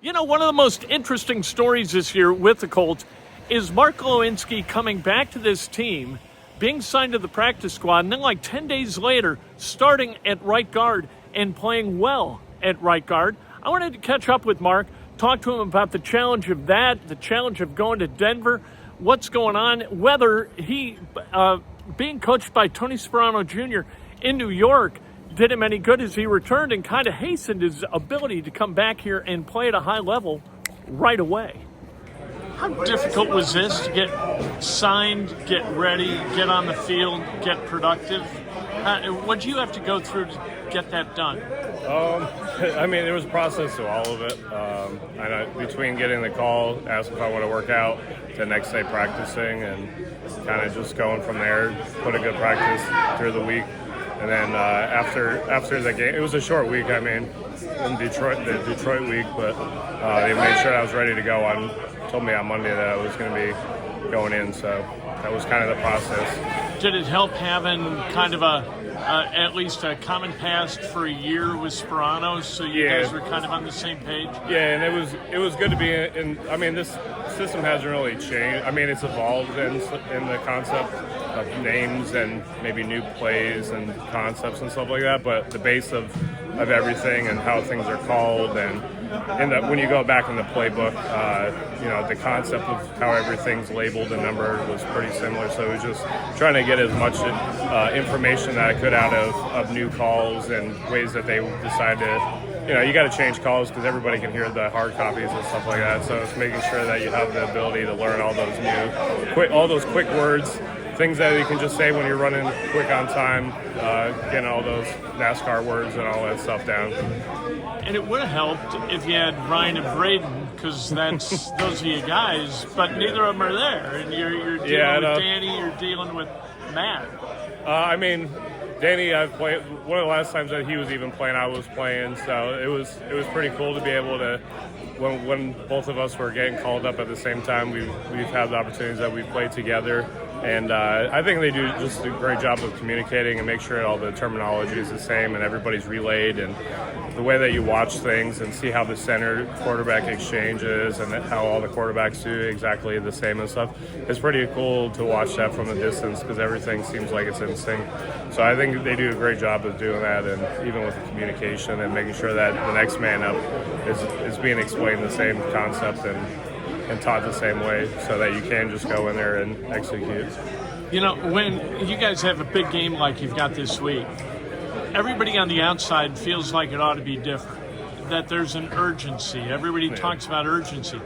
You know, one of the most interesting stories this year with the Colts is Mark Glowinski coming back to this team, being signed to the practice squad, and then like 10 days later, starting at right guard and playing well at right guard. I wanted to catch up with Mark, talk to him about the challenge of that, the challenge of going to Denver, what's going on, whether he, being coached by Tony Sparano Jr. in New York, did him any good as he returned and kind of hastened his ability to come back here and play at a high level right away. How difficult was this to get signed, get ready, get on the field, get productive? What did you have to go through to get that done? I mean, there was a process to all of it. I know between getting the call, asking if I want to work out, to the next day practicing, and kind of just going from there, put a good practice through the week. And then after the game, it was a short week, I mean, in Detroit, the Detroit week, but they made sure I was ready to go. Told me on Monday that I was going to be going in, so that was kind of the process. Did it help having kind of at least a common past for a year with Sparano, so you guys were kind of on the same page? Yeah, and it was good to be in. I mean, this system hasn't really changed. I mean, it's evolved in the concept of names and maybe new plays and concepts and stuff like that, but the base of everything and how things are called and when you go back in the playbook, the concept of how everything's labeled and numbered was pretty similar. So it was just trying to get as much information that I could out of new calls and ways that they decide to, you got to change calls because everybody can hear the hard copies and stuff like that. So it's making sure that you have the ability to learn all those quick words, things that you can just say when you're running quick on time, getting all those NASCAR words and all that stuff down. And it would have helped if you had Ryan and Braden, because those are your guys, but neither of them are there. And you're dealing with Danny, you're dealing with Matt. I mean, Danny, I've played one of the last times that he was even playing, I was playing, so it was pretty cool to be able to. When both of us were getting called up at the same time, we've had the opportunities that we've played together, and I think they do just a great job of communicating and make sure all the terminology is the same and everybody's relayed, and the way that you watch things and see how the center quarterback exchanges and how all the quarterbacks do exactly the same and stuff. It's pretty cool to watch that from a distance because everything seems like it's in sync. So I think they do a great job of doing that, and even with the communication and making sure that the next man up is being explained the same concept and taught the same way so that you can just go in there and execute. When you guys have a big game like you've got this week, everybody on the outside feels like it ought to be different, that there's an urgency. Everybody talks about urgency.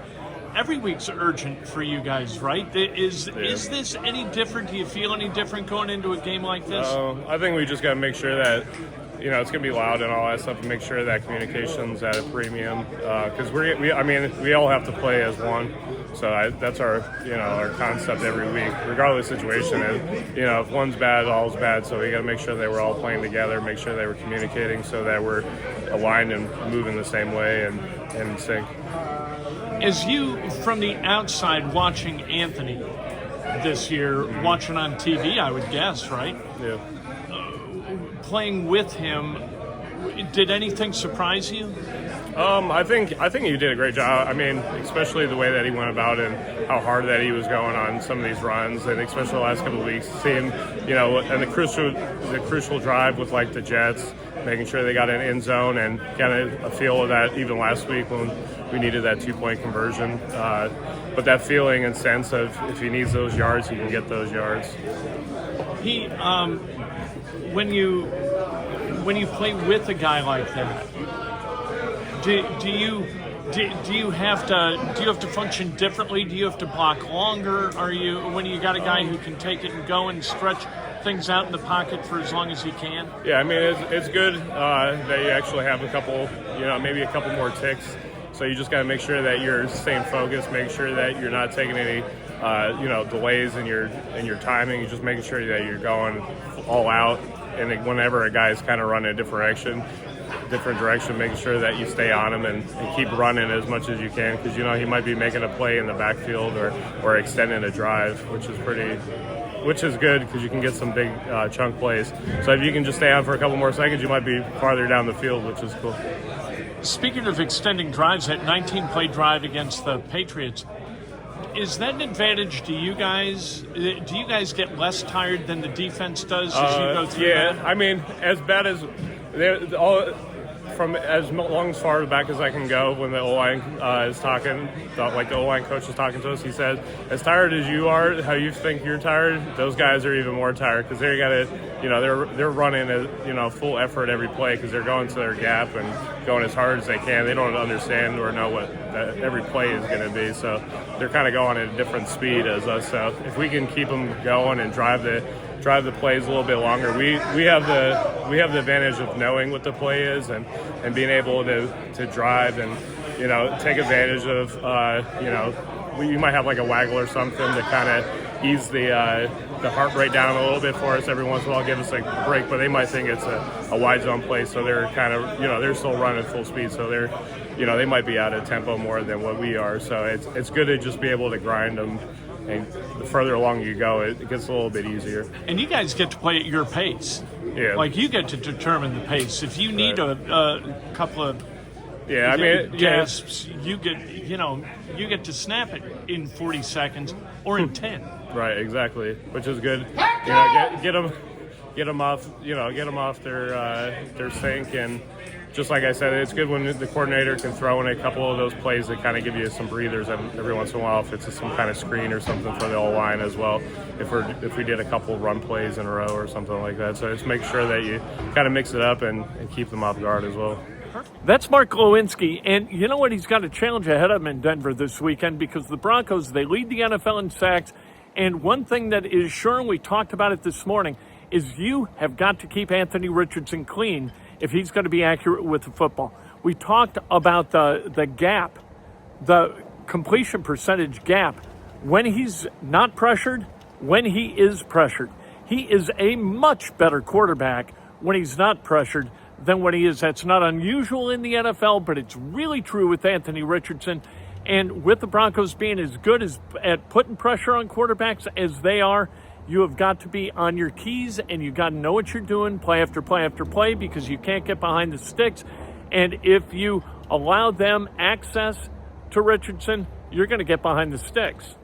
Every week's urgent for you guys, right? Is this any different? Do you feel any different going into a game like this? I think we just got to make sure that it's going to be loud and all that stuff, and make sure that communication's at a premium. Because we all have to play as one. So that's our concept every week, regardless of the situation. And if one's bad, all's bad. So we got to make sure that we're all playing together, make sure that we're communicating, so that we're aligned and moving the same way and in sync. As you, from the outside, watching Anthony this year, watching on TV, I would guess, right? Yeah. Playing with him, did anything surprise you? I think he did a great job. I mean, especially the way that he went about and how hard that he was going on some of these runs, and especially the last couple of weeks, seeing and the crucial drive with like the Jets, making sure they got an end zone and got a feel of that even last week when we needed that 2-point conversion. But that feeling and sense of if he needs those yards, he can get those yards. He, when you play with a guy like that, do you have to function differently? Do you have to block longer? When you got a guy who can take it and go and stretch things out in the pocket for as long as he can? Yeah, I mean, it's good that you actually have a couple, maybe a couple more ticks. So you just got to make sure that you're staying focused, make sure that you're not taking any, delays in your timing. You're just making sure that you're going all out. And whenever a guy's kind of running a different direction, making sure that you stay on him and keep running as much as you can, because he might be making a play in the backfield or extending a drive, which is good because you can get some big chunk plays. So if you can just stay on for a couple more seconds, you might be farther down the field, which is cool. Speaking of extending drives, that 19-play drive against the Patriots, is that an advantage to you guys? Do you guys get less tired than the defense does as you go through that? I mean, as bad as from as long as far back as I can go, when the O-line is talking, the O-line coach is talking to us, he says, as tired as you are, how you think you're tired, those guys are even more tired because they got to, they're running full effort every play because they're going to their gap and going as hard as they can. They don't understand or know what every play is going to be, so they're kind of going at a different speed as us. So if we can keep them going and drive the plays a little bit longer, we have the advantage of knowing what the play is and being able to drive and take advantage of you might have like a waggle or something to kind of ease the heart rate down a little bit for us every once in a while, give us a break, but they might think it's a wide zone play, so they're kind of they're still running full speed, so they're they might be out of tempo more than what we are, so it's good to just be able to grind them. And the further along you go, it gets a little bit easier. And you guys get to play at your pace. Yeah. Like, you get to determine the pace. If you need a couple of gasps, you get to snap it in 40 seconds or in 10. Right, exactly, which is good. Get them off their sync, and just like I said, it's good when the coordinator can throw in a couple of those plays that kind of give you some breathers every once in a while, if it's some kind of screen or something for the O-line as well, if we did a couple run plays in a row or something like that. So just make sure that you kind of mix it up and keep them off guard as well. That's Mark Glowinski, and you know what? He's got a challenge ahead of him in Denver this weekend because the Broncos, they lead the NFL in sacks, and one thing that is sure, and we talked about it this morning, is you have got to keep Anthony Richardson clean if he's going to be accurate with the football. We talked about the gap, the completion percentage gap, when he's not pressured, when he is pressured. He is a much better quarterback when he's not pressured than when he is. That's not unusual in the NFL, but it's really true with Anthony Richardson. And with the Broncos being as good at putting pressure on quarterbacks as they are, you have got to be on your T's, and you got to know what you're doing play after play after play, because you can't get behind the sticks. And if you allow them access to Richardson, you're going to get behind the sticks.